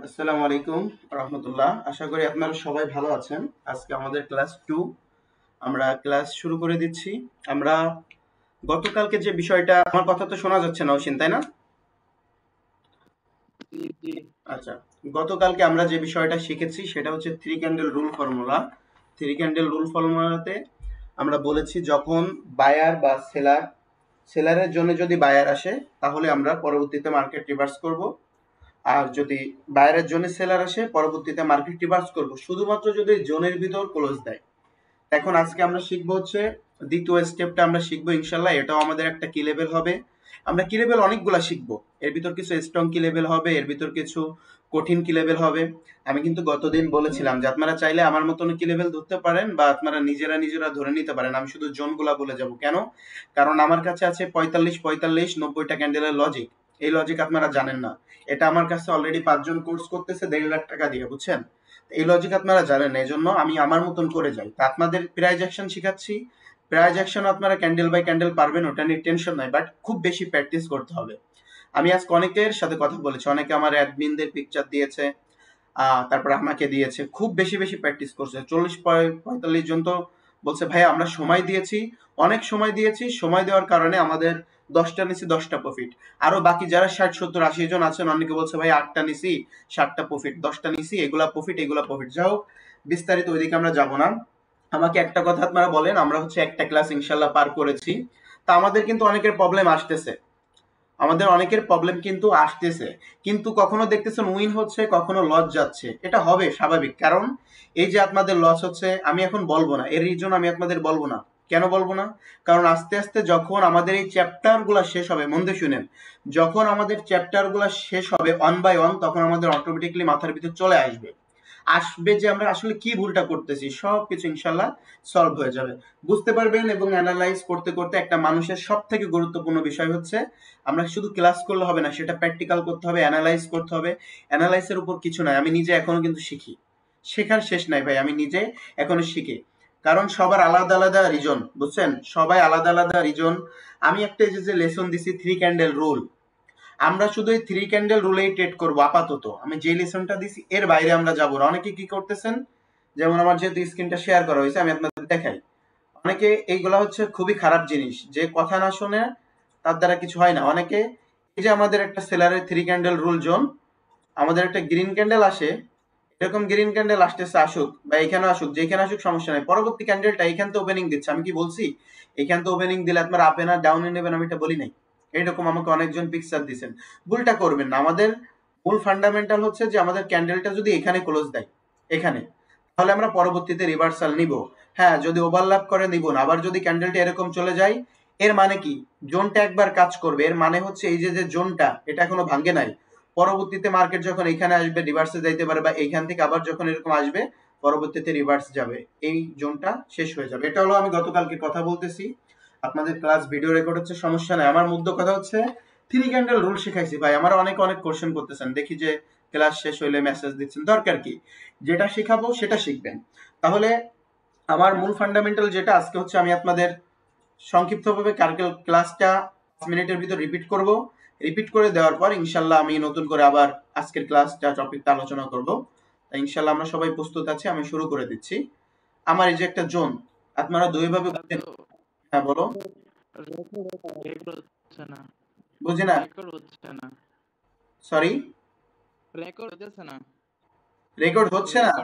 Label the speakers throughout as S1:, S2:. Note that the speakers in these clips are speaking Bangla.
S1: আসসালামু আলাইকুম রহমতুল্লাহ। আশা করি আপনারা সবাই ভালো আছেন। আজকে আমাদের ক্লাস 2 আমরা ক্লাস শুরু করে দিচ্ছি। আমরা গতকালকে যে বিষয়টা, আমার কথা তো শোনা যাচ্ছে না অসীম, তাই না? আচ্ছা, গতকালকে আমরা যে বিষয়টা শিখেছি সেটা হচ্ছে three candle rule formula. Three candle rule ফর্মুলাতে আমরা বলেছি যখন বায়ার বা সেলারের জন্য যদি বায়ার আসে তাহলে আমরা পরবর্তীতে মার্কেট রিভার্স করব, আর যদি বায়ারের জন্য সেলার আসে পরবর্তীতে মার্কেট রিভার্স করব, শুধুমাত্র যদি জোনের ভিতর ক্লোজ দেয়। এখন আজকে আমরা শিখবো হচ্ছে দ্বিতীয় স্টেপটা আমরা শিখবো ইনশাল্লাহ। এটাও আমাদের একটা কি লেভেল হবে। আমরা কি লেভেল অনেকগুলা শিখবো, এর ভিতর কিছু স্ট্রং কি লেভেল হবে, এর ভিতর কিছু কঠিন কি লেভেল হবে। আমি কিন্তু গতদিন বলেছিলাম যে আপনারা চাইলে আমার মতন কি লেভেল ধরতে পারেন বা আপনারা নিজেরা ধরে নিতে পারেন। আমি শুধু জোনগুলা বলে যাব। কেন? কারণ আমার কাছে আছে 45 90টা ক্যান্ডেলের লজিক। এই লজিক আপনারা জানেন না। এটা আমার কাছে অলরেডি 5 জন কোর্স করতেছে 1.5 লাখ টাকা দিয়ে, বুঝছেন? এই লজিক আপনারা জানেন না, এই জন্য আমি আমার মতন করে যাই। তা আপনাদের প্রাইজ অ্যাকশন শিখাচ্ছি। প্রাইজ অ্যাকশন আপনারা ক্যান্ডেল বাই ক্যান্ডেল পারবেন, ওটা নিয়ে টেনশন নাই, বাট খুব বেশি প্র্যাকটিস করতে হবে। আমি আজকে অনেকের সাথে কথা বলেছি, অনেকে আমার অ্যাডমিনদের পিকচার দিয়েছে, তারপর আমাকে দিয়েছে, খুব বেশি বেশি প্র্যাকটিস করছে। 40 45 জন তো বলছে ভাই আমরা সময় দিয়েছি, অনেক সময় দিয়েছি, সময় দেওয়ার কারণে আমাদের 10টা নিছি 10টা প্রফিট। আরো বাকি যারা 60 70 80 জন আছেন অনেকে বলছে ভাই 8টা নিছি 7টা প্রফিট, 10টা নিছি এগুলা প্রফিট এগুলা প্রফিট। যাই হোক, বিস্তারিত ওইদিকে আমরা যাব না। আমাকে একটা কথা আপনারা বলেন, আমরা হচ্ছে একটা ক্লাস ইনশাল্লাহ পার করেছি, তা আমাদের কিন্তু অনেকের প্রবলেম আসতেছে, কিন্তু কখনো দেখতেছেন উইন হচ্ছে, কখনো লস যাচ্ছে। এটা হবে স্বাভাবিক, কারণ এই যে আপনাদের লস হচ্ছে আমি এখন বলবো না, এর রিজন আমি আপনাদের বলবো না। কেন বলবো না? কারণ আস্তে আস্তে যখন আমাদের এই চ্যাপ্টার গুলা শেষ হবে, মন দিয়ে শুনেন, যখন আমাদের চ্যাপ্টার গুলা শেষ হবে ওয়ান বাই ওয়ান, তখন আমাদের অটোমেটিকলি মাথার ভিতর চলে আসবে যে আমরা আসলে কি ভুলটা করতেছি, সবকিছু ইনশাল্লাহ সলভ হয়ে যাবে, বুঝতে পারবেন। এবং অ্যানালাইজ করতে করতে একটা মানুষের সব থেকে গুরুত্বপূর্ণ বিষয় হচ্ছে আমরা শুধু ক্লাস করলে হবে না, সেটা প্র্যাকটিক্যাল করতে হবে, অ্যানালাইজ করতে হবে। অ্যানালাইসের উপর কিছু নাই, আমি নিজে এখনো কিন্তু শিখি, শেখার শেষ নাই ভাই, আমি নিজে এখনো শিখি। কারণ সবার আলাদা আলাদা রিজন, বুঝছেন, সবাই আলাদা আলাদা রিজন। আমি একটা যে লেসন দিছি থ্রি ক্যান্ডেল রুল, আমরা শুধু এই থ্রি ক্যান্ডেল রুলেই ট্রেড করবো আপাতত। আমি যে লেসনটা দিছি এর বাইরে আমরা যাবো না। অনেকে কি করতেছেন, যেমন আমার যেহেতু স্ক্রিনটা শেয়ার করা হয়েছে আমি আপনাদের দেখাই, অনেকে এইগুলা হচ্ছে খুবই খারাপ জিনিস, যে কথা না শুনে তার দ্বারা কিছু হয় না। অনেকে এই যে আমাদের একটা সেলারের থ্রি ক্যান্ডেল রুল জোন, আমাদের একটা গ্রিন ক্যান্ডেল আসে, এরকম গ্রিন ক্যান্ডেল আসতেছে, আসুক বা এখানে আসুক, যেখানে আসুক সমস্যা নাই, পরবর্তী ক্যান্ডেলটা এখান তো ওপেনিং দিচ্ছে। আমি কি বলছি এখান তো ওপেনিং দিলে আপনার আপে না ডাউনে নেবেন? আমি এটা বলি নাই। এইরকম আমাকে অনেকজন পিকচার দিচ্ছেন, ভুলটা করবেন না। আমাদের মূল ফান্ডামেন্টাল হচ্ছে যে আমাদের ক্যান্ডেলটা যদি এখানে ক্লোজ দেয়, এখানে, তাহলে আমরা পরবর্তীতে রিভার্সাল নিব। হ্যাঁ, যদি ওভারল্যাপ করে নিব না। আবার যদি ক্যান্ডেলটা এরকম চলে যায়, এর মানে কি, জোনটা একবার কাজ করবে, এর মানে হচ্ছে এই যে জোনটা এটা এখনো ভাঙ্গে নাই, পরবর্তীতে মার্কেট যখন এখানে আসবে রিভার্সে যাইতে পারে, বা এইখান থেকে আবার যখন এরকম আসবে পরবর্তীতে রিভার্স যাবে, এই জোনটা শেষ হয়ে যাবে। এটা হলো আমি গতকালকে কথা বলতেছি, আপনাদের ক্লাস ভিডিও রেকর্ড হচ্ছে, সমস্যা নাই। আমার মূল কথা হচ্ছে থ্রি ক্যান্ডেল রুল শিখাইছি ভাই। আমার অনেক কোশ্চেন করতেছেন, দেখি যে ক্লাস শেষ হইলে মেসেজ দিচ্ছেন, দরকার কি, যেটা শিখাবো সেটা শিখবেন। তাহলে আমার মূল ফান্ডামেন্টাল যেটা আজকে হচ্ছে, আমি আপনাদের সংক্ষিপ্তভাবে কালকের ক্লাসটা 5 মিনিটের ভিতর রিপিট করব। রিপিট করে দেওয়ার পর ইনশাল্লাহ আমি নতুন করে আবার আজকের ক্লাসটা টপিকটা আলোচনা করব। তাই ইনশাল্লাহ আমরা সবাই প্রস্তুত আছি, আমি শুরু করে দিচ্ছি। আমার এই যে একটা জোন, আপনারা দুইভাবে বুঝেন। হ্যাঁ বলো। বুঝি না, সরি, রেকর্ড হচ্ছে না।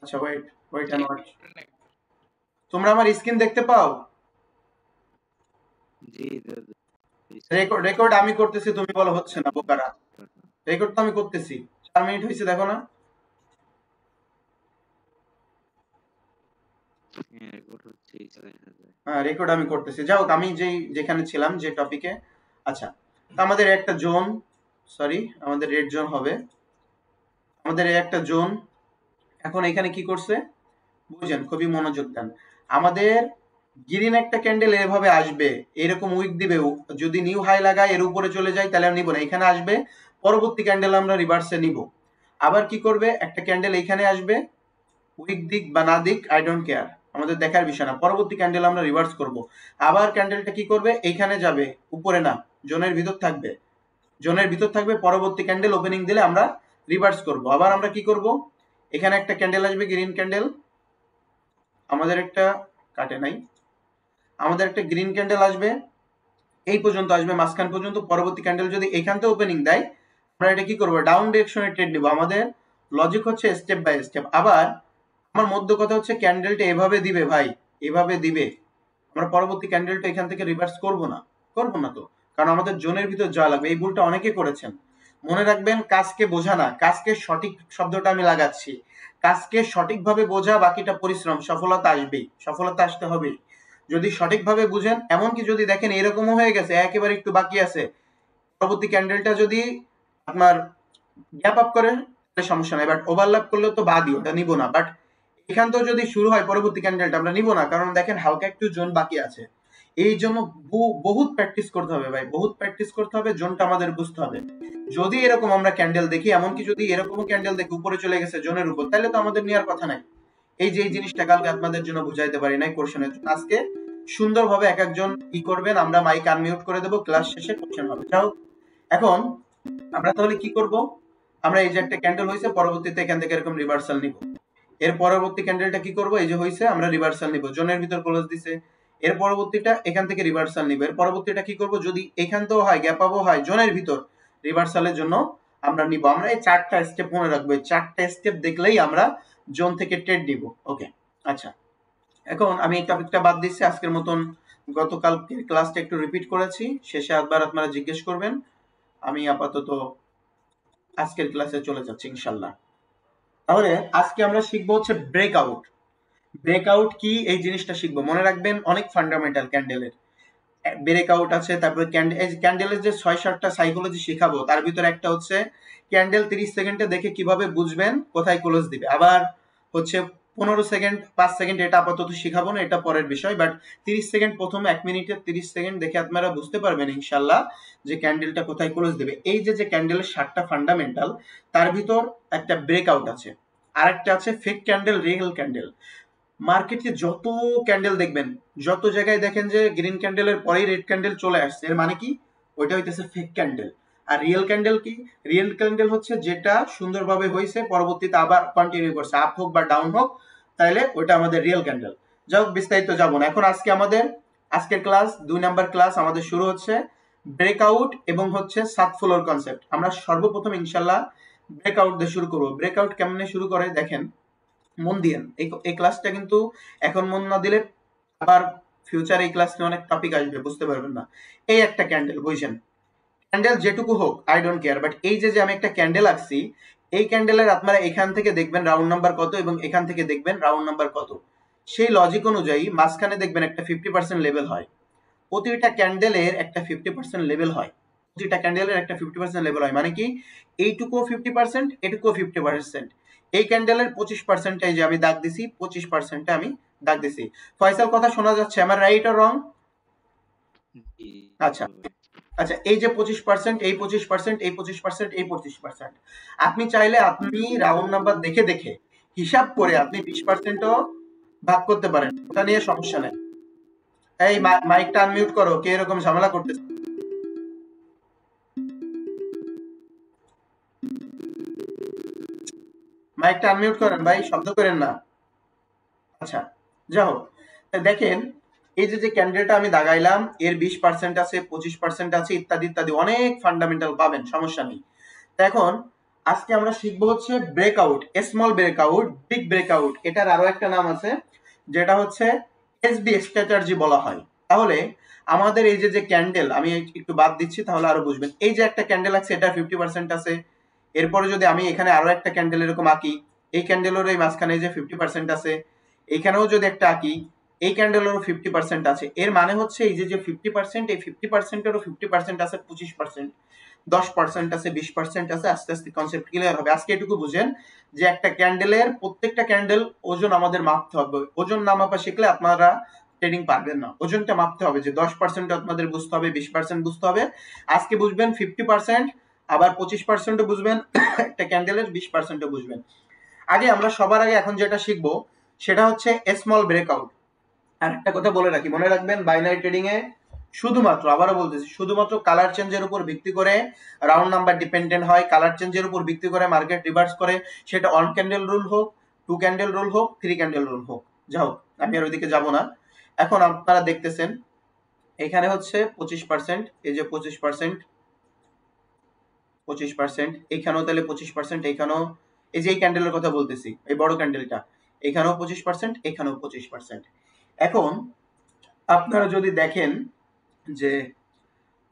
S1: আচ্ছা ওয়েট ওয়েট এন্ড ওয়াচ, তোমরা আমার স্ক্রিন দেখতে পাও? রেকর্ড আমি করতেছি, তুমি বলো হচ্ছে না, বোকারা। রেকর্ড তো আমি করতেছি, 4 মিনিট হয়েছে, দেখো না? হ্যাঁ, রেকর্ড আমি করতেছি। যাও, আমি যেখানে ছিলাম যে টপিকে। আচ্ছা, তো আমাদের একটা জোন, সরি আমাদের রেড জোন হবে, আমাদের একটা জোন। এখন এখানে কি করছে বুঝেন, খুবই মনোযোগ দেন। আমাদের গ্রিন একটা ক্যান্ডেল এভাবে আসবে, এরকম উইক দিবে, যদি নিউ হাই লাগায় এর উপরে চলে যায় তাহলে আমরা নিব না, এখানে আসবে, পরবর্তী ক্যান্ডেল আমরা রিভার্সে নিব। আবার কি করবে, একটা ক্যান্ডেল এখানে আসবে, উইক দিক বা না দিক আই ডোন্ট কেয়ার, আমাদের দেখার বিষয় না, পরবর্তী ক্যান্ডেল আমরা রিভার্স করব। আবার ক্যান্ডেলটা কি করবে, এইখানে যাবে, উপরে না, জোনের ভিতর থাকবে, জোনের ভিতর থাকবে, পরবর্তী ক্যান্ডেল ওপেনিং দিলে আমরা রিভার্স করব। আবার আমরা কি করব, এখানে একটা ক্যান্ডেল আসবে গ্রিন ক্যান্ডেল, আমাদের একটা কাটে নাই, আমাদের একটা গ্রিন ক্যান্ডেল আসবে, এই পর্যন্ত আসবে মাঝখান পর্যন্ত। পরবর্তী ক্যান্ডেল যদি এখান থেকে ওপেনিং দেয়, আমরা এটা কি করব, ডাউন ডিরেকশনে ট্রেড নিব। আমাদের লজিক হচ্ছে স্টেপ বাই স্টেপ। আবার আমার মধ্য কথা হচ্ছে ক্যান্ডেলটা এভাবে দিবে ভাই, এভাবে দিবে, আমরা পরবর্তী ক্যান্ডেলটা এখান থেকে রিভার্স করব না, করব না তো, কারণ আমাদের জোনের ভিতর যাওয়া লাগবে। এই ভুলটা অনেকে করেছেন। মনে রাখবেন, কাজকে বোঝা না, কাজকে সঠিক শব্দটা আমি লাগাচ্ছি, কাজকে সঠিকভাবে বোঝা, বাকিটা পরিশ্রম, সফলতা আসবেই, সফলতা আসতে হবে যদি সঠিকভাবে বুঝেন। এমনকি যদি দেখেন এরকমও হয়ে গেছে একেবারে একটু বাকি আছে, পরবর্তী ক্যান্ডেলটা যদি আপনার গ্যাপ আপ করে তাহলে সমস্যা নাই, বাট ওভারল্যাপ করলে তো বাদই, ওটা নিব না। বাট এখান থেকে যদি শুরু হয় পরবর্তী ক্যান্ডেলটা আমরা নিব না, কারণ দেখেন হালকা একটু জোন বাকি আছে। এই জন্য বহুত প্র্যাকটিস করতে হবে ভাই, বহুত প্র্যাকটিস করতে হবে, জোনটা আমাদের বুঝতে হবে। যদি এরকম আমরা ক্যান্ডেল দেখি, এমনকি যদি এরকমও ক্যান্ডেল দেখি উপরে চলে গেছে জোনের উপর, তাহলে তো আমাদের নেওয়ার কথা নাই। এই যে এই জিনিসটা কালকে আপনাদের জন্য বুঝাইতে পারি নাই কোশ্চেনের জন্য, আজকে সুন্দরভাবে এক একজন কি করবেন, আমরা মাইক আনমিউট করে দেবো, ক্লাস শেষে কোশ্চেন হবে। যাও, এখন আমরা তাহলে কি করব, আমরা এই যে একটা ক্যান্ডেল হয়েছে, পরবর্তীতে এখান থেকে এরকম রিভার্সাল নিব। এর পরবর্তী ক্যান্ডেলটা কি করব, এই যে হয়েছে আমরা রিভার্সাল নিব, জোনের ভিতর ক্লোজ দিছে। এর পরবর্তীটা এখান থেকে রিভার্সাল নিব। এর পরবর্তীটা কি করব, যদি এখান থেকেও হয় গ্যাপ আপও হয় জোনের ভিতর, রিভার্সালের জন্য আমরা নিব। আমরা এই চারটা স্টেপ মনে রাখবো, এই চারটা স্টেপ দেখলেই আমরা জোন থেকে ট্রেড নিব। ওকে, আচ্ছা, এখন আমি এই টপিকটা বাদ দিচ্ছি আজকের মতন। গতকালকের ক্লাসটা একটু রিপিট করেছি, শেষে একবার আপনারা জিজ্ঞেস করবেন। আমি আপাতত আজকের ক্লাসে চলে যাচ্ছি ইনশাল্লাহ। তাহলে আজকে আমরা শিখবো হচ্ছে ব্রেকআউট। ব্রেকআউট কি এই জিনিসটা শিখবো। মনে রাখবেন অনেক ফান্ডামেন্টাল ক্যান্ডেলের ব্রেকআউট আছে, তারপরে ক্যান্ডেলের যে 6-7টা সাইকোলজি শেখাবো, তার ভিতরে একটা হচ্ছে ক্যান্ডেল 30 সেকেন্ডে দেখে কিভাবে বুঝবেন কোথায় ক্লোজ দিবে। আবার হচ্ছে 15 সেকেন্ড 5 সেকেন্ড, এটা আপাতত শিখাবো না, এটা পরের বিষয়। বাট 30 সেকেন্ড, প্রথম 1 মিনিটে 30 সেকেন্ড দেখে আপনারা বুঝতে পারবেন ইনশাল্লাহ যে ক্যান্ডেলটা কোথায় ক্লোজ দিবে। এই যে ক্যান্ডেলের 7টা ফান্ডামেন্টাল, তার ভিতর একটা ব্রেকআউট আছে, আর একটা আছে ফেক ক্যান্ডেল, রিয়েল ক্যান্ডেল। মার্কেটে যত ক্যান্ডেল দেখবেন, যত জায়গায় দেখেন যে গ্রিন ক্যান্ডেলের পরেই রেড ক্যান্ডেল চলে আসছে, এর মানে কি, ওইটা হইতেছে ফেক ক্যান্ডেল। আর রিয়েল ক্যান্ডেল কি, রিয়েল ক্যান্ডেল হচ্ছে যেটা সুন্দরভাবে হয়েছে, পরবর্তীতে আবার কন্টিনিউ করছে, আপ হোক বা ডাউন হোক, তাহলে ওইটা আমাদের রিয়েল ক্যান্ডেল। যাই হোক, বিস্তারিত যাবো না এখন। আজকে আমাদের আজকের ক্লাস 2 নাম্বার ক্লাস আমাদের শুরু হচ্ছে ব্রেকআউট এবং হচ্ছে সাত ফ্লোর কনসেপ্ট। আমরা সর্বপ্রথম ইনশাল্লাহ ব্রেকআউট দিয়ে শুরু করবো। ব্রেকআউট কেমনে শুরু করে দেখেন, মন দিয়েন। এই ক্লাসটা কিন্তু এখন মন না দিলে আবার ফিউচার এই ক্লাস নিয়ে অনেক টপিক আসবে, বুঝতে পারবেন না। এই একটা ক্যান্ডেল বুঝছেন, ক্যান্ডেল যেটুকু হোক আই ডোন্ট কেয়ার, বাট এই যে আমি একটা ক্যান্ডেল আঁকছি, এই ক্যান্ডেলের আপনারা এখান থেকে দেখবেন রাউন্ড নাম্বার কত এবং এখান থেকে দেখবেন রাউন্ড নাম্বার কত। সেই লজিক অনুযায়ী মাঝখানে দেখবেন একটা 50% লেভেল হয়। প্রতিটা ক্যান্ডেলের একটা 50% লেভেল হয়, প্রতিটা ক্যান্ডেলের একটা 50% লেভেল হয়। মানে কি, এইটুকুও 50%, এটুকুও 50%। এই ক্যান্ডেলের 25% যে আমি দাগ দিছি, 25% আমি দাগ দিছি। ফয়সাল, কথা শোনা যাচ্ছে আমার, রাইট আর রং? আচ্ছা আচ্ছা, এই যে 25%, এই 25%, এই 25%, এই 25%, আপনি চাইলে আপনি রাউন্ড নাম্বার দেখে দেখে হিসাব করে আপনি 20%ও ভাগ করতে পারেন, ওটা নিয়ে সমস্যা নেই। এই মাইকটা আনমিউট করো, কে এরকম ঝামেলা করতেছে? মাইকটা আনমিউট করেন ভাই, শব্দ করেন না। আচ্ছা, যাই হোক, দেখেন এই যে ক্যান্ডেলটা আমি দাগাইলাম, এর 20% আছে, 25% আছে, ইত্যাদি ইত্যাদি, অনেক ফান্ডামেন্টাল পাবেন, সমস্যা নেই। এখন আজকে আমরা শিখবো হচ্ছে breakout, small breakout, big breakout. এটার আরো একটা নাম আছে যেটা হচ্ছে এসবি স্ট্র্যাটেজি বলা হয়। তাহলে আমাদের এই যে ক্যান্ডেল, আমি একটু বাদ দিচ্ছি তাহলে আরো বুঝবেন। এই যে একটা ক্যান্ডেল আছে, এটা 50% আছে। এরপরে যদি আমি এখানে আরো একটা ক্যান্ডেল এরকম আঁকি, এই ক্যান্ডেলের এই মাঝখানে যে 50% আছে, এখানেও যদি একটা আঁকি, এই ক্যান্ডেলেরও 50% আছে। এর মানে হচ্ছে এই যে 50%, এই 50%এরও 50% আছে, 25%, 10% আছে, 20% আছে। আস্তে আস্তে কনসেপ্ট ক্লিয়ার হবে। আজকে এটুকু বুঝেন যে একটা ক্যান্ডেলের প্রত্যেকটা ক্যান্ডেল ওজন আমাদের মাপতে হবে। ওজন না মাপা শিখলে আপনারা ট্রেডিং পারবেন না। ওজনটা মাপতে হবে, যে 10% আপনাদের বুঝতে হবে, 20% বুঝতে হবে। আজকে বুঝবেন 50%, আবার 25% বুঝবেন একটা ক্যান্ডেলের, 20% বুঝবেন। আগে আমরা সবার আগে এখন যেটা শিখবো সেটা হচ্ছে স্মল ব্রেকআউট। আর একটা কথা বলে রাখি, মনে রাখবেন বাইনারি ট্রেডিং এ শুধুমাত্র, আবারও বলতেছি, শুধুমাত্র কালার চেঞ্জের উপর ভিত্তি করে রাউন্ড নাম্বার ডিপেন্ডেন্ট হয়, কালার চেঞ্জের উপর ভিত্তি করে মার্কেট রিভার্স করে, সেটা 1 ক্যান্ডেল রুল হোক, 2 ক্যান্ডেল রুল হোক, 3 ক্যান্ডেল রুল হোক। যা হোক, আমি আর ওইদিকে যাব না। এখন আপনারা দেখতেছেন এখানে হচ্ছে 25%, এই যে 25%, 25%, এখানেও তাহলে 25%, এখানেও, এই যে এই ক্যান্ডেলের কথা বলতেছি, এই বড় ক্যান্ডেলটা, এখানেও 25%, এখানেও 25%। এখন আপনারা যদি দেখেন যে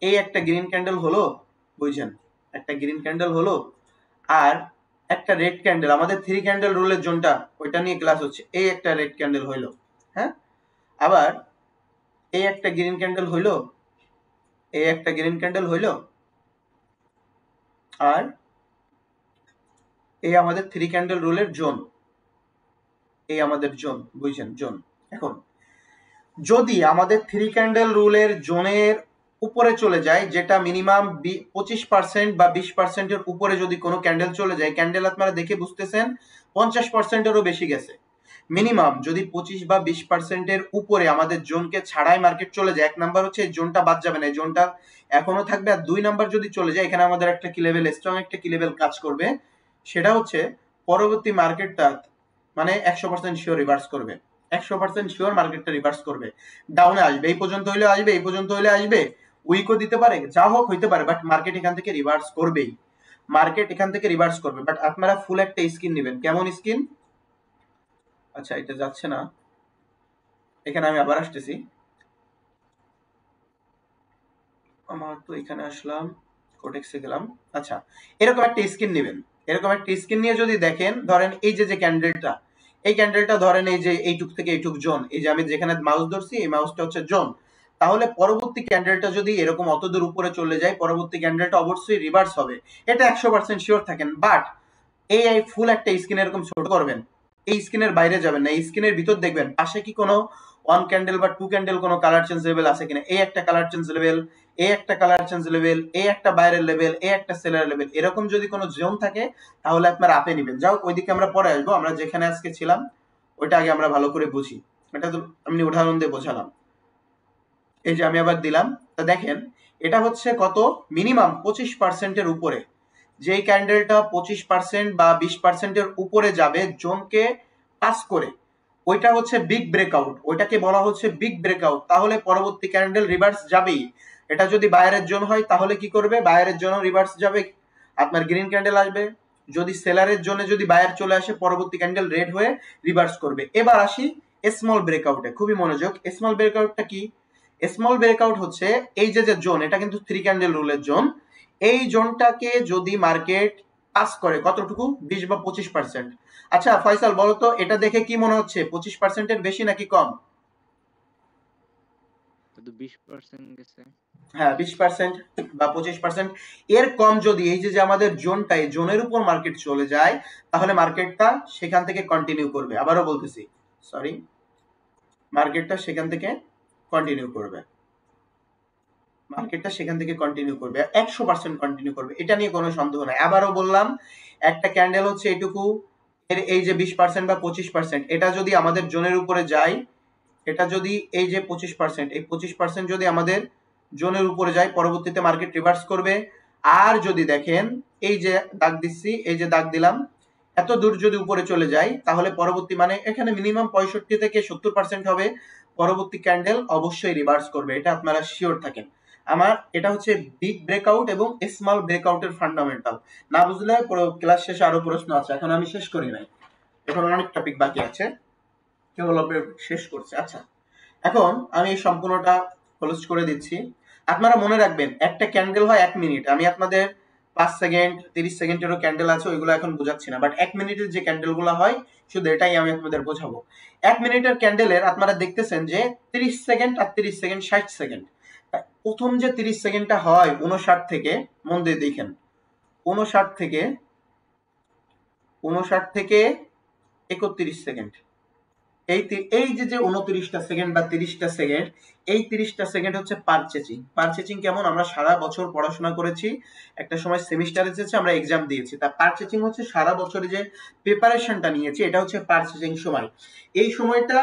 S1: এই একটা গ্রিন ক্যান্ডেল হলো, বুঝছেন, একটা গ্রিন ক্যান্ডেল হলো, আর একটা রেড ক্যান্ডেল, আমাদের 3 ক্যান্ডেল রুলের জোনটা, ওইটা নিয়ে ক্লাস হচ্ছে, এই একটা রেড ক্যান্ডেল হইলো, হ্যাঁ, আবার এই একটা গ্রিন ক্যান্ডেল হইলো, এই একটা গ্রিন ক্যান্ডেল হইলো, আর এই আমাদের 3 ক্যান্ডেল রুলের জোন, এই আমাদের জোন, বুঝছেন, জোন। এখন যদি আমাদের 3 ক্যান্ডেল রুলের জোনের উপরে চলে যায়, যেটা মিনিমাম 25% বা 20%-এর উপরে যদি কোনো ক্যান্ডেল চলে যায়, ক্যান্ডেল আপনারা দেখে বুঝতেছেন 50%-এরও বেশি গেছে, মিনিমাম যদি 25 বা 20%-এর উপরে আমাদের জোনকে ছাড়াই মার্কেট চলে যায়, এক নাম্বার হচ্ছে এই জোনটা বাদ যাবে না, এই জোনটা এখনো থাকবে, আর 2 নাম্বার যদি চলে যায়, এখানে আমাদের একটা কি লেভেল, স্ট্রং একটা কি লেভেল কাজ করবে, সেটা হচ্ছে পরবর্তী মার্কেটটা মানে 100% শিওর রিভার্স করবে, 100% শিওর মার্কেটটা রিভার্স করবে, ডাউনে আসবে, এই পর্যন্ত হইলে আসবে, এই পর্যন্ত হইলে আসবে, উইকও দিতে পারে, যা হোক হইতে পারে, বাট মার্কেট এখান থেকে রিভার্স করবেই, মার্কেট এখান থেকে রিভার্স করবে। বাট আপনারা ফুল একটা স্কিন নেবেন, কেমন স্কিন, আচ্ছা এটা যাচ্ছে না, এখানে আমি আবার আসতেছি, আমার তো এখানে আসলাম, কোটেক্সে গেলাম, আচ্ছা এরকম একটা স্কিন নেবেন, এরকম একটা স্কিন নিয়ে যদি দেখেন, ধরেন এই যে যে ক্যান্ডেলটা, এই ক্যান্ডেলটা ধরেন এই যে এইটুক থেকে এইটুক জোন, এই যে আমি যেখানে মাউস ধরছি, এই মাউসটা হচ্ছে জোন, তাহলে পরবর্তী ক্যান্ডেলটা যদি এরকম অত দূর উপরে চলে যায়, পরবর্তী ক্যান্ডেলটা অবশ্যই রিভার্স হবে, এটা 100% শিওর থাকেন। বাট এই ফুল একটা স্ক্রিন এরকম ছোট করবেন, এই স্ক্রিনের বাইরে যাবেন না, এই স্ক্রিনের ভিতর দেখবেন পাশে কি কোনো 1 ক্যান্ডেল বা 2 ক্যান্ডেল কোনো কালার চেঞ্জ লেভেল আছে কিনা, এই একটা কালার চেঞ্জ লেভেল, এই একটা কালার চেঞ্জ লেভেল, এই একটা বাইরের লেভেল, এই একটা সেলার লেভেল, এরকম যদি কোনো জোন থাকে তাহলে আপনারা আপে নেবেন। যাও ওইদিকে আমরা পরে আসবো, আমরা যেখানে আজকে ছিলাম ওইটা আগে আমরা ভালো করে বুঝি, এটা তো আমি উদাহরণ দিয়ে বোঝালাম। এই যে আমি আবার দিলাম, তা দেখেন এটা হচ্ছে কত, মিনিমাম 25%-এর উপরে, যেই ক্যান্ডেলটা 25% বা 20%-এর উপরে যাবে জোনকে পাস করে, ওইটা হচ্ছে বিগ ব্রেকআউট, ওইটাকে বলা হচ্ছে বিগ ব্রেকআউট, তাহলে পরবর্তী ক্যান্ডেল রিভার্স যাবেই। এটা যদি বায়ারের জোন হয় তাহলে কি করবে, বায়ারের জন্য রিভার্স যাবে, আপনার গ্রিন ক্যান্ডেল আসবে, যদি সেলারের জন্য যদি বায়ার চলে আসে, পরবর্তী ক্যান্ডেল রেড হয়ে রিভার্স করবে। এবার আসি স্মল ব্রেকআউটে, খুবই মনোযোগ, স্মল ব্রেকআউটটা কি, স্মল ব্রেকআউট হচ্ছে এই যে যে জোন, এটা কিন্তু 3 ক্যান্ডেল রুলের জোন, এই জোনটাকে যদি মার্কেট পাস করে কতটুকু, 20 বা 25%। আচ্ছা ফয়সাল বলো তো, এটা দেখে কি মনে হচ্ছে 25%-এর বেশি নাকি কম,
S2: তো 20% গেছে,
S1: হ্যাঁ 20% বা 25%, এর কম যদি এই যে আমাদের জোনটা, এই জোনের উপর মার্কেট চলে যায়, তাহলে মার্কেটটা সেখান থেকে কন্টিনিউ করবে, আবারও বলতেছি, সরি, মার্কেটটা সেখান থেকে কন্টিনিউ করবে, মার্কেটটা সেখান থেকে কন্টিনিউ করবে, 100% কন্টিনিউ করবে, এটা নিয়ে কোনো সন্দেহ নাই। আবারও বললাম, একটা ক্যান্ডেল হচ্ছে এইটুকু, এর এই যে 20% বা 25%, এটা যদি আমাদের জোনের উপরে যায়, এটা যদি এই যে 25%, এই 25% যদি আমাদের জোনের উপরে যায়, পরবর্তীতে মার্কেট রিভার্স করবে। আর যদি দেখেন এই যে দাগ দিচ্ছি, এই যে দাগ দিলাম, এত দূর যদি উপরে চলে যায়, তাহলে পরবর্তী মানে এখানে মিনিমাম 65 থেকে 70% হবে, পরবর্তী ক্যান্ডেল অবশ্যই রিভার্স করবে, এটা আপনারা শিওর থাকেন। আমার এটা হচ্ছে বিগ ব্রেকআউট এবং স্মল ব্রেকআউটের ফান্ডামেন্টাল, না বুঝলে ক্লাস শেষে আরো প্রশ্ন আছে, এখন আমি শেষ করি নাই, এখন অনেক টপিক বাকি আছে, কেবল শেষ করছে। আচ্ছা এখন আমি এই সম্পূর্ণটা ক্লোজ করে দিচ্ছি। আপনারা মনে রাখবেন একটা ক্যান্ডেল হয় 1 মিনিট, আমি আপনাদের 5 সেকেন্ড 30 সেকেন্ডেরও ক্যান্ডেল আছে, ওইগুলো এখন বোঝাচ্ছি না, বাট 1 মিনিটের যে ক্যান্ডেলগুলো হয় শুধু এটাই আমি আপনাদের বোঝাবো। 1 মিনিটের ক্যান্ডেলের আপনারা দেখতেছেন যে 30 সেকেন্ড আর 30 সেকেন্ড 60 সেকেন্ড, প্রথম যে 30 সেকেন্ডটা হয় 59 থেকে, মন দিয়ে দেখেন, 59 থেকে 31 সেকেন্ড, এই যে যে 29টা সেকেন্ড বা 30টা সেকেন্ড, এই 30টা সেকেন্ড হচ্ছে পারচেজিং। পারচেজিং কেমন, আমরা সারা বছর পড়াশোনা করেছি, একটা সময় সেমিস্টার এসেছে, আমরা এক্সাম দিয়েছি, তা পারচেজিং হচ্ছে সারা বছরে যে প্রিপারেশনটা নিয়েছি, এটা হচ্ছে পারচেজিং সময়। এই সময়টা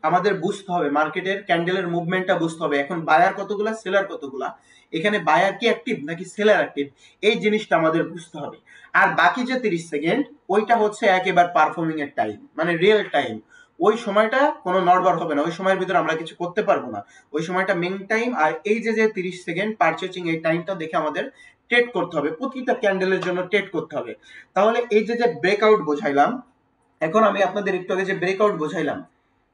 S1: আমাদের বুঝতে হবে, মার্কেটের ক্যান্ডেলের মুভমেন্টটা বুঝতে হবে। এখন বায়ার কতগুলা, সেলার কতগুলা, এখানে বায়ার কি অ্যাক্টিভ নাকি সেলার অ্যাক্টিভ, এই জিনিসটা আমাদের বুঝতে হবে। আর বাকি যে 30 সেকেন্ড, ওইটা হচ্ছে একেবারে পারফর্মিং এর টাইম, মানে রিয়েল টাইম। ওই সময়টা কোনো নড়বড় হবে না, ওই সময়ের ভিতরে আমরা কিছু করতে পারবো না, ওই সময়টা মেইন টাইম। আর এই যে 30 সেকেন্ড পারচেজিং, এই টাইমটা দেখে আমাদের ট্রেড করতে হবে, প্রতিটা ক্যান্ডেলের জন্য ট্রেড করতে হবে। তাহলে এই যে ব্রেকআউট বোঝাইলাম, এখন আমি আপনাদের একটু আগে যে ব্রেকআউট বোঝাইলাম,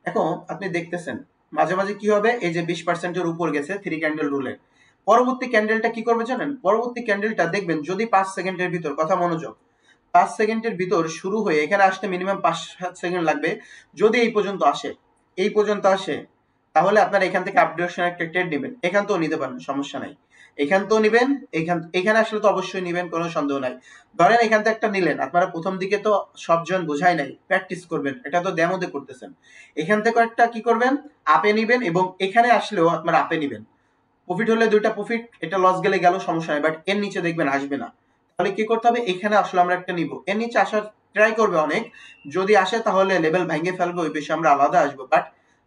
S1: এখন আপনি দেখতেছেন মাঝে মাঝে কি হবে, এই যে 20%-এর উপর গেছে 3 ক্যান্ডেল রুলে, পরবর্তী ক্যান্ডেলটা কি করবে জানেন? পরবর্তী ক্যান্ডেলটা দেখবেন যদি 5 সেকেন্ডের ভিতর, কথা মনোযোগ, 5 সেকেন্ডের ভিতর শুরু হয়ে এখানে আসতে মিনিমাম 5-7 সেকেন্ড লাগবে। যদি এই পর্যন্ত আসে, এই পর্যন্ত আসে, তাহলে আপনারা এখান থেকে আপডেশন একটা ট্রেড নেবেন, এখান থেকেও নিতে পারেন, সমস্যা নাই। এখান থেকেও নিবেন, এখানে আসলে তো অবশ্যই নিবেন, কোনো সন্দেহ নাই। ধরেন এখান থেকে একটা নিলেন, আপনারা প্রথম দিকে তো সবজন বোঝাই নাই, প্র্যাকটিস করবেন, এটা তো ডেমোতে করতেছেন। এখান থেকে একটা কি করবেন, আপে নিবেন, এবং এখানে আসলেও আপনারা আপে নিবেন। প্রফিট হলে দুইটা প্রফিট, এটা লস গেলে গেল, সমস্যা নাই, বাট এর নিচে দেখবেন আসবে না। তাহলে কি করতে হবে, এখানে আসলে আমরা একটা নিব, এর নিচে আসার ট্রাই করবে অনেক, যদি আসে তাহলে লেভেল ভেঙে ফেলবে, ওই বেশি আমরা আলাদা আসবো। বাট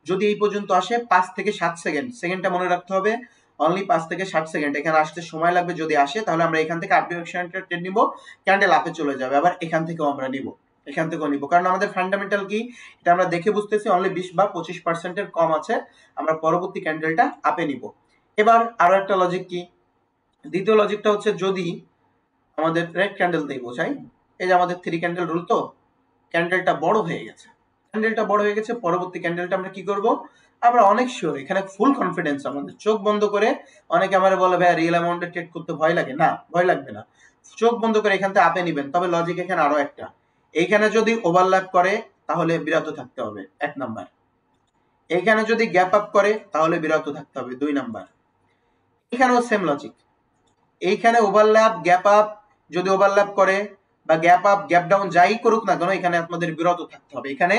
S1: যদি এই পর্যন্ত আসে 5 থেকে 7 সেকেন্ড, সেকেন্ডটা মনে রাখতে হবে, অনলি 5 থেকে 7 সেকেন্ড এখানে আসতে সময় লাগবে। যদি আসে তাহলে আমরা এখান থেকে আপডেশন ট্রেড নিব, ক্যান্ডেল আপে চলে যাবে, আবার এখান থেকেও আমরা নিব, এখান থেকেও নিব, কারণ আমাদের ফান্ডামেন্টাল কি এটা আমরা দেখে বুঝতেছি, অনলি 20 বা 25%-এর কম আছে, আমরা পরবর্তী ক্যান্ডেলটা আপে নিব। এবার আরো একটা লজিক কি, দ্বিতীয় লজিকটা হচ্ছে যদি আমাদের রেড ক্যান্ডেল দিয়ে বোঝাই, এই যে আমাদের 3 ক্যান্ডেল রুল, তো ক্যান্ডেলটা বড় হয়ে গেছে, ক্যান্ডেলটা বড় হয়ে গেছে, পরবর্তী ক্যান্ডেলটা আমরা কি করব, আমরা অনেক শিওর, এখানে ফুল কনফিডেন্স আমাদের, চোখ বন্ধ করে, অনেকে আমার বলে ভাই রিয়েল অ্যামাউন্টে ট্রেড করতে ভয় লাগে, না ভয় লাগবে না, চোখ বন্ধ করে এখান থেকে আপে নিবেন। তবে লজিক এখানে আরো একটা, এইখানে যদি ওভারল্যাপ করে তাহলে বিরত থাকতে হবে, 1 নাম্বার। এইখানে যদি গ্যাপ আপ করে তাহলে বিরত থাকতে হবে, 2 নাম্বার। এখানেও সেম লজিক, এইখানে ওভারল্যাপ গ্যাপ আপ, যদি ওভারল্যাপ করে বা গ্যাপ আপ গ্যাপ ডাউন যাই করুক না কেন, এখানে আপনাদের বিরত থাকতে হবে, এখানে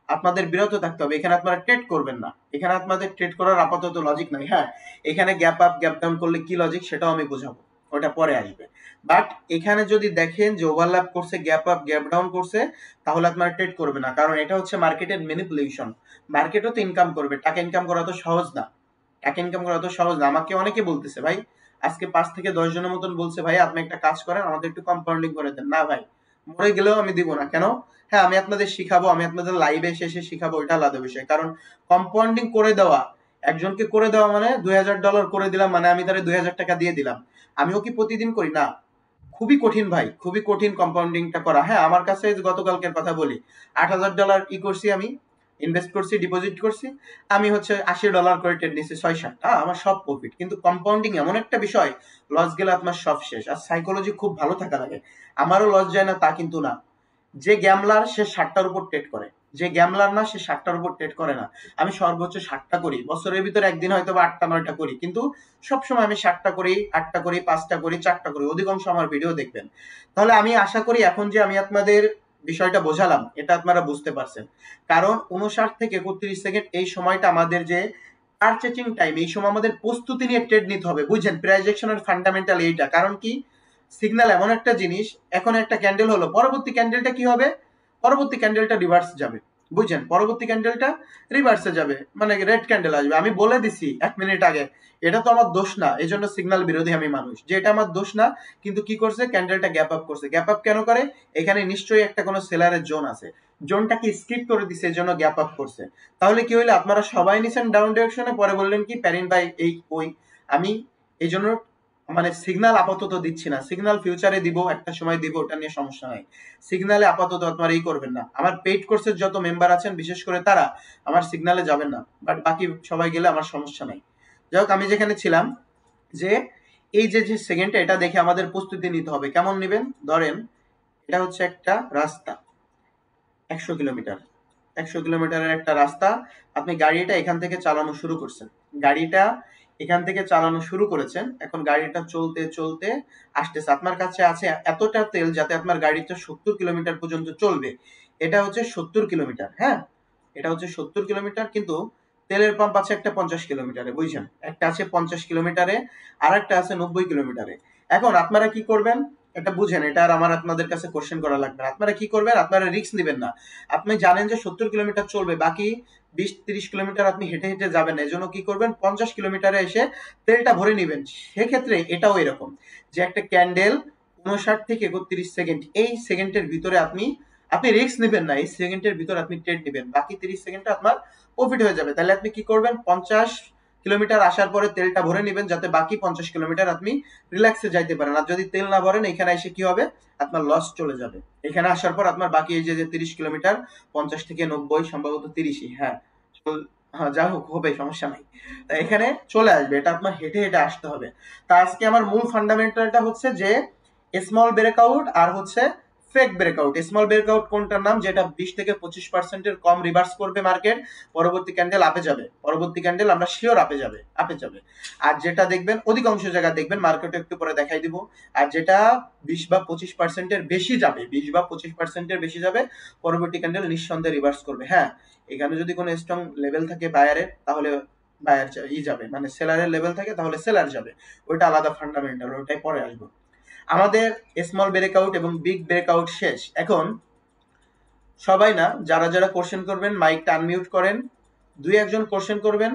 S1: আপনাদের বিরত থাকতে হবে, এখানে আপনারা ট্রেড করবেন না, এখানে আপনাদের ট্রেড করার আপাতত লজিক নাই। হ্যাঁ, এখানে গ্যাপ আপ গ্যাপ ডাউন করলে কি লজিক সেটাও আমি বোঝাবো, ওটা পরে আসবে। বাট এখানে যদি দেখেন যে ওভারল্যাপ করছে, গ্যাপ আপ গ্যাপ ডাউন করছে, তাহলে আপনারা ট্রেড করবে না, কারণ এটা হচ্ছে মার্কেটের ম্যানিপুলেশন। মার্কেটও তো ইনকাম করবে, টাকা ইনকাম করা তো সহজ না, টাকা ইনকাম করা তো সহজ না। আমাকে অনেকে বলতেছে ভাই, আজকে 5 থেকে 10 জনের মতন বলছে ভাই আপনি একটা কাজ করেন, আমাদের একটু কম্পাউন্ডিং করে দেন। না ভাই, মরে গেলেও আমি দিব না। কেন? হ্যাঁ, আমি আপনাদের শিখাবো, আমি আপনাদের লাইভে এসে শিখাবো, ওইটা আলাদা বিষয়। কারণ কম্পাউন্ডিং করে দেওয়া, একজনকে করে দেওয়া মানে $2000 করে দিলাম, মানে আমি তারে 2000 টাকা দিয়ে দিলাম। আমিও কি প্রতিদিন করি? না, খুবই কঠিন ভাই, খুবই কঠিন কম্পাউন্ডিংটা করা। হ্যাঁ, আমার কাছে গতকালকের কথা বলি, $8000 ই করছি আমি, ইনভেস্ট করছি, ডিপোজিট করছি, আমি হচ্ছে $80 করে ট্রেড নিছি 6-7টা, আমার সব প্রফিট। কিন্তু কম্পাউন্ডিং এমন একটা বিষয়, লস গেলে আপনার সব শেষ। আর সাইকোলজি খুব ভালো থাকা লাগে। আমারও লস যায় না তা কিন্তু না। যে গ্যামলার সে 60টার উপর ট্রেড করে, যে গ্যামলার না সে 60টার উপর ট্রেড করে না। আমি সর্বোচ্চ 60টা করি, বছরের ভিতরে একদিন হয়তো বা 8টা 9টা করি, কিন্তু সবসময় আমি 7টা করি, 8টা করি, 5টা করি, 4টা করি, অধিকাংশ আমার ভিডিও দেখবেন। তাহলে আমি আশা করি এখন যে আমি আপনাদের বিষয়টা বোঝালাম, এটা আপনারা বুঝতে পারছেন। কারণ 59 থেকে 31 সেকেন্ড এই সময়টা আমাদের যে পারচেজিং টাইম, এই সময় আমাদের প্রস্তুতি নিয়ে ট্রেড নিতে হবে, বুঝছেন? প্রাইস অ্যাকশনের ফান্ডামেন্টাল এইটা। কারণ কি, সিগন্যাল এমন একটা জিনিস, এখন একটা ক্যান্ডেল হলো, পরবর্তী ক্যান্ডেলটা কি হবে, পরবর্তী ক্যান্ডেলটা রিভার্স যাবে, বুঝছেন? পরবর্তী ক্যান্ডেলটা রিভার্সে যাবে, মানে রেড ক্যান্ডেল আসবে। আমি বলে দিছি 1 মিনিট আগে, এটা তো আমার দোষ না, এই জন্য সিগন্যাল বিরোধী আমি মানুষ, যে এটা আমার দোষ না। কিন্তু কি করছে, ক্যান্ডেলটা গ্যাপ আপ করছে। গ্যাপ আপ কেন করে? এখানে নিশ্চয়ই একটা কোনো সেলারের জোন আছে, জোনটাকে স্কিপ করে দিছে, এই জন্য গ্যাপ আপ করছে। তাহলে কি হইলো, আপনারা সবাই নিছেন ডাউন ডিরেকশনে, পরে বললেন কি প্যারিন ভাই এই ওই, আমি এই জন্য মানে সিগন্যাল আপাতত দিচ্ছি না, সিগন্যাল ফিউচারে দিব, একটা সময় দিব, ওটা নিয়ে সমস্যা নাই। সিগন্যালে আপাতত আপনারা এই করবেন না। আমার পেইড কোর্সের যত মেম্বার আছেন বিশেষ করে তারা আমার সিগন্যালে যাবেন না, বাট বাকি সবাই গেলে আমার সমস্যা নাই। যাই হোক, আমি যেখানে ছিলাম, যে এই যে যে সেকেন্ডটা, এটা দেখে আমাদের প্রস্তুতি নিতে হবে। কেমন নেবেন? ধরেন এটা হচ্ছে একটা রাস্তা, 100 কিলোমিটার, 100 কিলোমিটারের একটা রাস্তা, আপনি গাড়িটা এখান থেকে চালানো শুরু করছেন, গাড়িটা এখান থেকে চালানো শুরু করেছেন, এখন গাড়িটা চলতে চলতে আসতেছে, আপনার কাছে আছে এতটা তেল যাতে আপনার গাড়িটা 70 কিলোমিটার পর্যন্ত চলবে। এটা হচ্ছে 70 কিলোমিটার, হ্যাঁ, এটা হচ্ছে 70 কিলোমিটার, কিন্তু তেলের পাম্প আছে একটা 50 কিলোমিটারে, বুঝছেন? একটা আছে 50 কিলোমিটারে, আর একটা আছে 90 কিলোমিটারে। এখন আপনারা কি করবেন, এটা বুঝেন, এটা আর আমার আপনাদের কাছে কোশ্চেন করা লাগবে না। আপনারা কি করবেন, আপনারা রিস্ক নেবেন না। আপনি জানেন যে 70 কিলোমিটার চলবে, বাকি 20-30 কিলোমিটার আপনি হেঁটে হেঁটে যাবেন, এই জন্য কি করবেন 50 কিলোমিটারে এসে তেলটা ভরে নেবেন। সেক্ষেত্রে এটাও এরকম যে একটা ক্যান্ডেল 59 থেকে 31 সেকেন্ড, এই সেকেন্ডের ভিতরে আপনি আপনি রিস্ক নেবেন না, এই সেকেন্ডের ভিতরে আপনি ট্রেড নেবেন, বাকি 30 সেকেন্ডে আপনার প্রফিট হয়ে যাবে। তাহলে আপনি কি করবেন 50 কিলোমিটার আসার পরে তেলটা ভরে নেবেন, যাতে বাকি 50 কিলোমিটার আপনি রিল্যাক্সে যাইতে পারেন। আর যদি তেল না ভরেন এখানে এসে কি হবে, আপনার লস চলে যাবে। এখানে আসার পর আপনার বাকি এই যে 30 কিলোমিটার, 50 থেকে 90 সম্ভবত 30ই, হ্যাঁ হ্যাঁ যা হোক হবে, সমস্যা নাই। তা এখানে চলে আসবে, এটা আপনার হেঁটে হেঁটে আসতে হবে। তা আজকে আমার মূল ফান্ডামেন্টালটা হচ্ছে যে স্মল ব্রেকআউট আর হচ্ছে ফেক ব্রেকআউট। স্মল ব্রেকআউট কোনটার নাম, যেটা 20 থেকে 25% কম রিভার্স করবে মার্কেট, পরবর্তী ক্যান্ডেল আপে যাবে, পরবর্তী ক্যান্ডেল আমরা শিওর আপে যাবে, আপে যাবে। আর যেটা দেখবেন অধিকাংশ জায়গা দেখবেন, মার্কেটে একটু পরে দেখাই দিব, আর যেটা 20 বা 25%-এর বেশি যাবে, 20 বা 25%-এর বেশি যাবে, পরবর্তী ক্যান্ডেল নিঃসন্দেহে রিভার্স করবে। হ্যাঁ, এখানে যদি কোনো স্ট্রং লেভেল থাকে বায়ারের, তাহলে বায়ার যাবে, মানে সেলারের লেভেল থাকে তাহলে সেলার যাবে, ওইটা আলাদা ফান্ডামেন্টাল, ওইটাই পরে আসবো। আমাদের স্মল ব্রেকআউট এবং বিগ ব্রেকআউট শেষ। এখন সবাই না, যারা যারা কোশ্চেন করবেন মাইকটা আনমিউট করেন, দুই একজন কোশ্চেন করবেন,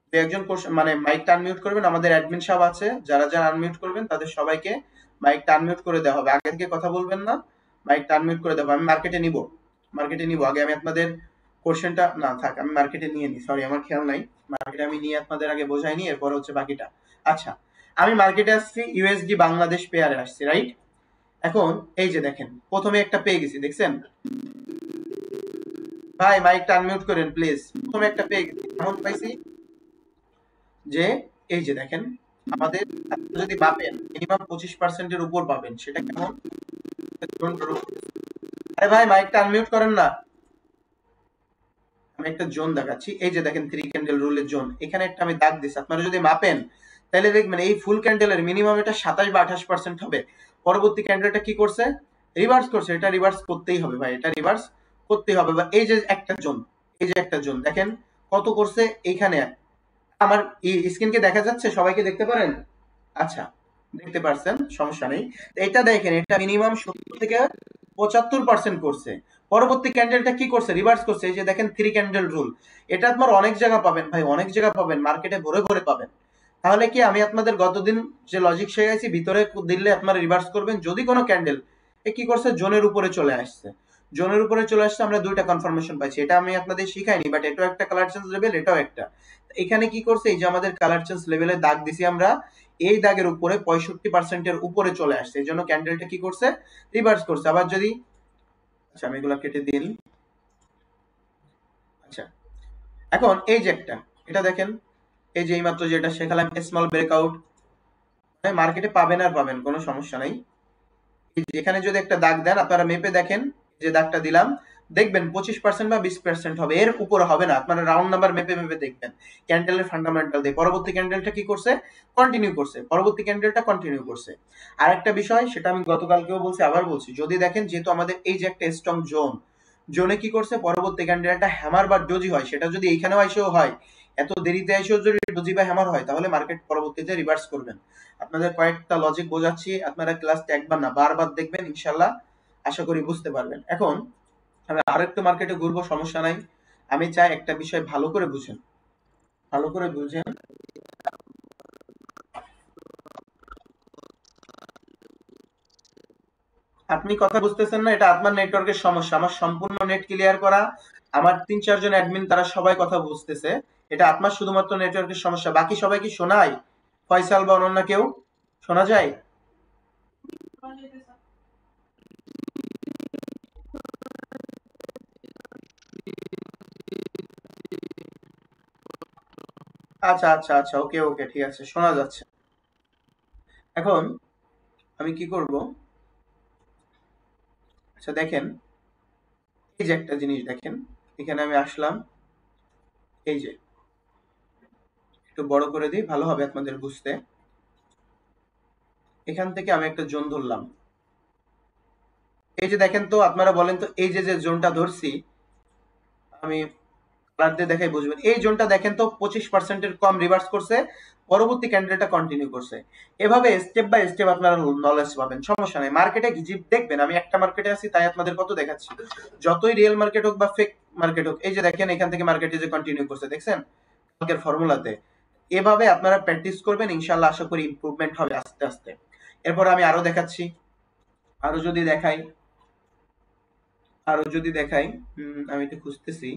S1: দুই একজন মানে মাইকটা আনমিউট করবেন, আমাদের অ্যাডমিন সাহেব আছে, যারা যারা আনমিউট করবেন তাদের সবাইকে মাইকটা আনমিউট করে দেওয়া হবে। আগে থেকে কথা বলবেন না, মাইকটা আনমিউট করে দেওয়া হবে। আমি মার্কেটে নিব, মার্কেটে নিব, আগে আমি আপনাদের কোশ্চেনটা না থাক, আমি মার্কেটে নিয়ে নিই, সরি আমার খেয়াল নাই, মার্কেটে আমি নিয়ে আপনাদের আগে বোঝাই নি, এরপর হচ্ছে বাকিটা। আচ্ছা, আমি মার্কেটে আসছি, ইউএসডি বাংলাদেশ পেয়ারে আসছি, রাইট? এখন এই যে দেখেন, প্রথমে একটা পেয়ে গেছি, দেখছেন ভাই? মাইকটা আনমিউট করেন প্লিজ। প্রথমে একটা পেয়ে গেছি, কেমন পাইছি যে এই যে দেখেন, আমাদের যদি পাবেন মিনিমাম 25%-এর উপর পাবেন, সেটা কেমন? আরে ভাই মাইকটা আনমিউট করেন না, আমি একটা জোন দেখাচ্ছি। এই যে দেখেন 3 ক্যান্ডেল রুলের জোন, এখানে একটা আমি দাগ দিছি, আপনারা যদি মাপেন তাহলে দেখবেন এই ফুল ক্যান্ডেলের মিনিমাম এটা 27 বা 28% হবে। পরবর্তী ক্যান্ডেলটা কি করছে, রিভার্স করছে। এটা রিভার্স করতেই হবে ভাই, এটা রিভার্স করতেই হবে। বা এই যে একটা জোন, এই যে একটা জোন দেখেন কত করছে এইখানে, আমার স্ক্রিনকে দেখা যাচ্ছে, সবাইকে দেখতে পারেন? আচ্ছা, দেখতে পারছেন, সমস্যা নেই। এটা দেখেন, এটা মিনিমাম 70 থেকে 75% করছে। পরবর্তী ক্যান্ডেলটা কি করছে, রিভার্স করছে। এই যে দেখেন 3 ক্যান্ডেল রুল, এটা আপনার অনেক জায়গা পাবেন ভাই, অনেক জায়গা পাবেন, মার্কেটে ভরে ভরে পাবেন। তাহলে কি আমি আপনাদের গতদিন যে লজিক শেখাইছি, ভিতরে দিলে আপনারা রিভার্স করবেন যদি কোনো ক্যান্ডেল এ কি করছে, জোনের উপরে চলে আসছে, জোনের উপরে চলে আসছে, আমরা দুইটা কনফার্মেশন পাইছি। এটা আমি আপনাদের শিখাইনি, বাট এটাও একটা কালার চেঞ্জ লেভেল, এটাও একটা। এখানে কি করছে, এই যে আমাদের কালার চেঞ্জ লেভেলে দাগ দিছি আমরা, এই দাগের উপরে 65%-এর উপরে চলে আসছে, এই জন্য ক্যান্ডেলটা কি করছে, রিভার্স করছে। আবার যদি, আচ্ছা আমি এগুলা কেটে দিই। আচ্ছা, এখন এই যে একটা, এটা দেখেন, এই যে এইমাত্র যেটা শেখালাম স্মল ব্রেকআউট, মার্কেটে পাবেন আর পাবেন, কোনো সমস্যা নাই। এখানে যদি একটা দাগ দেন, আপনারা মেপে দেখেন, যে দাগটা দিলাম, দেখবেন 25% বা 20% হবে, এর উপরে হবে না। আপনারা রাউন্ড নাম্বার মেপে মেপে দেখবেন ক্যান্ডেলের ফান্ডামেন্টাল দিয়ে। পরবর্তী ক্যান্ডেলটা কি করছে, কন্টিনিউ করছে, পরবর্তী ক্যান্ডেলটা কন্টিনিউ করছে। আর একটা বিষয়, সেটা আমি গতকালকেও বলছি, আবার বলছি, যদি দেখেন যেহেতু আমাদের এই যে একটা স্ট্রং জোন, জোনে কি করছে, পরবর্তী ক্যান্ডেলটা হ্যামার বা ডোজি হয়, সেটা যদি এইখানেও এসেও হয়, এত দেরিতে এসেও যদি ডোজি বা হ্যামার হয়, তাহলে মার্কেট পরবর্তীতে রিভার্স করবেন। আপনাদের কয়েকটা লজিক বোঝাচ্ছি, আপনারা ক্লাসটা একবার না বারবার দেখবেন, ইনশাল্লাহ আশা করি বুঝতে পারবেন। এখন আমি আরেকটু মার্কেটে ঘুরবো, সমস্যা নাই। আমি চাই একটা বিষয় ভালো করে বুঝেন, ভালো করে বুঝেন। আপনি কথা বুঝতেছেন না, এটা আপনার নেটওয়ার্কের সমস্যা, আমার সম্পূর্ণ নেট ক্লিয়ার করা, আমার 3-4 জন অ্যাডমিন তারা সবাই কথা বুঝতেছে, এটা আপনার শুধুমাত্র নেটওয়ার্কের সমস্যা। বাকি সবাই কি শোনায়, ফয়সাল বা অনন্য কেউ শোনা যায়? আচ্ছা আচ্ছা আচ্ছা, ওকে ওকে, ঠিক আছে, শোনা যাচ্ছে। এখন আমি কি করব, আচ্ছা দেখেন, এই যে একটা জিনিস দেখেন, এখানে আমি আসলাম, এই যে একটু বড় করে দিই, ভালো হবে আপনাদের বুঝতে। এখান থেকে আমি একটা জোন ধরলাম, এই যে দেখেন তো, আপনারা বলেন তো, এই যে যে জোনটা ধরছি আমি, কালার দিয়ে দেখাই বুঝবেন। এই জোনটা দেখেন তো 25% এর কম রিভার্স করছে, পরবর্তী ক্যান্ডেলটা কন্টিনিউ করছে। এভাবে স্টেপ বাই স্টেপ আপনারা নলেজ পাবেন, সমস্যা নাই। মার্কেটে দেখবেন, আমি একটা মার্কেটে আছি তাই আপনাদের কত দেখাচ্ছি, যতই রিয়েল মার্কেট হোক বা ফেক মার্কেট হোক, এই যে দেখেন এখান থেকে মার্কেটে যে কন্টিনিউ করছে, দেখছেন কালকের ফর্মুলাতে। এভাবে আপনারা প্র্যাকটিস করবেন, ইনশাআল্লাহ আশা করি ইমপ্রুভমেন্ট হবে আস্তে আস্তে। এরপর আমি আরো দেখাচ্ছি, আরো যদি দেখাই, আমি একটু খুঁজতেছি।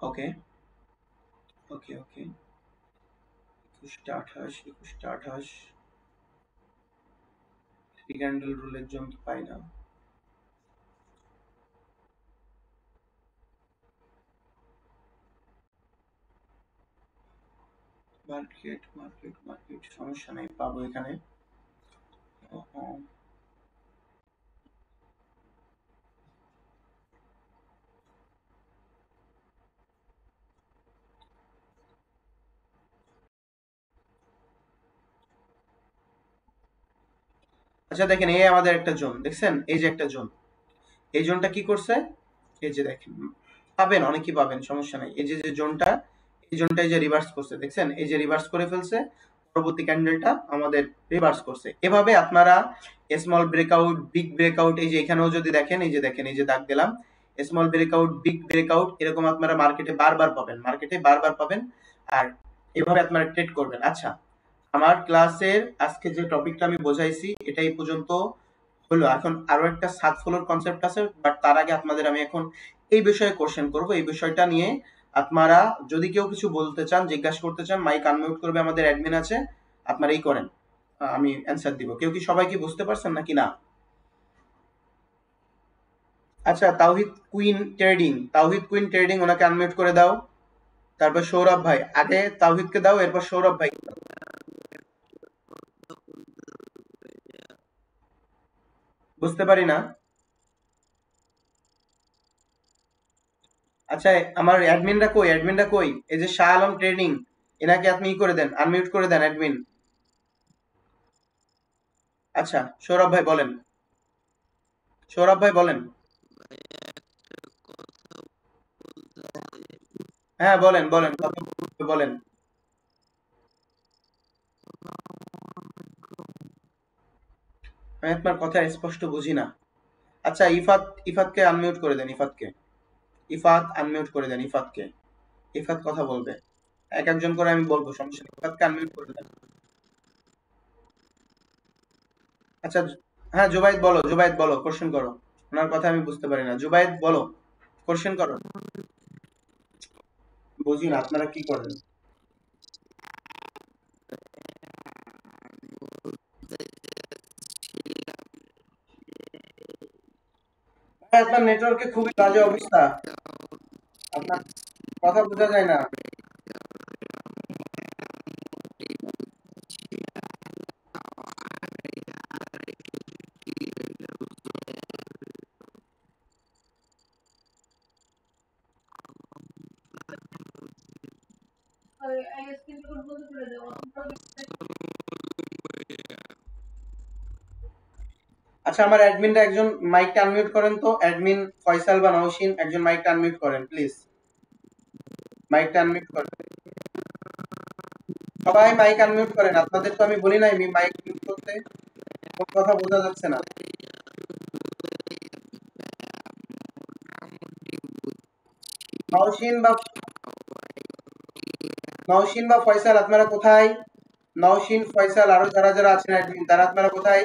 S1: ওকে ওকে ওকে, 21টা 28 থ্রি ক্যান্ডেল রুলের জন্য পাই না। মার্কেট মার্কেট মার্কেট সমস্যা নাই, পাবো এখানে। আচ্ছা দেখেন, এই আমাদের একটা জোন দেখছেন, এই যে একটা জোন, এই জোনটা কি করছে, এই যে দেখেন, পাবেন অনেকেই পাবেন, সমস্যা নাই। এই যে যে জোনটা, এই জোনটা এই যে রিভার্স করছে, দেখছেন এই যে রিভার্স করে ফেলছে, পরবর্তী ক্যান্ডেলটা আমাদের রিভার্স করছে। এভাবে আপনারা স্মল ব্রেকআউট, বিগ ব্রেকআউট, এই যে এখানেও যদি দেখেন, এই যে দেখেন, এই যে দাগ দিলাম, স্মল ব্রেকআউট, বিগ ব্রেকআউট, এরকম আপনারা মার্কেটে বারবার পাবেন। আর এভাবে আপনারা ট্রেড করবেন। আচ্ছা, আমার ক্লাসের আজকে যে টপিকটা আমি বোঝাইছি এটাই পর্যন্ত হলো। এখন আরো একটা সাত ফ্লোর কনসেপ্ট আছে, বাট তার আগে আপনাদের আমি এখন এই বিষয়ে কোশ্চেন করব। এই বিষয়টা নিয়ে আপনারা যদি কেউ কিছু বলতে চান, জিজ্ঞাসা করতে চান, মাইক আনমিউট করবে, আমাদের অ্যাডমিন আছে, আপনারা এই করেন, আমি অ্যান্সার দিব। কেউ কি, সবাই কি বুঝতে পারছেন নাকি না? আচ্ছা, তাওহিদ কুইন ট্রেডিং, ওনাকে আনমিউট করে দাও। তারপর সৌরভ ভাই, আগে তাওহিদকে দাও, এরপর সৌরভ ভাই। বুঝতে পারি না। আচ্ছা, আমার অ্যাডমিনটা কই? এই যে শাহ আলম ট্রেডিং, এনাকে আপনি ই করে দেন, আনমিউট করে দেন অ্যাডমিন। আচ্ছা, সৌরভ ভাই বলেন। হ্যাঁ বলেন বলেন, কথা বলেন। আমি আপনার কথা স্পষ্ট বুঝি না। আচ্ছা, ইফাতকে আনমিউট করে দেন, ইফাত আনমিউট করে দেন ইফাতকে। ইফাত কথা বলবে, এক একজন করে আমি বলবো, সমস্যা নেই, ইফাতকে আনমিউট করে দেন। আচ্ছা, হ্যাঁ জুবাইদ বলো, কোশ্চেন করো। ওনার কথা আমি বুঝতে পারি না, জুবাইদ বলো, কোশ্চেন করো। বুঝি না আপনারা কি করেন। ভাই, আপনার নেটওয়ার্কে খুবই বাজে অবস্থা, আপনার কথা বোঝা যায় না। আচ্ছা, আমার অ্যাডমিনটা একজন মাইকটা আনমিউট করেন তো, অ্যাডমিন ফয়সাল বা নওশিন, একজন মাইকটা আনমিউট করেন প্লিজ, মাইকটা আনমিউট করেন। সবাই মাইক আনমিউট করেন, আপনাদের তো আমি বলি নাই আমি মাইক মিউট করতে, কোন কথা বোঝা যাচ্ছে না। নওশিন বা ফয়সাল, আপনারা কোথায়? নওশিন, ফয়সাল, আরো যারা যারা আছেন অ্যাডমিন, তারা আপনারা কোথায়?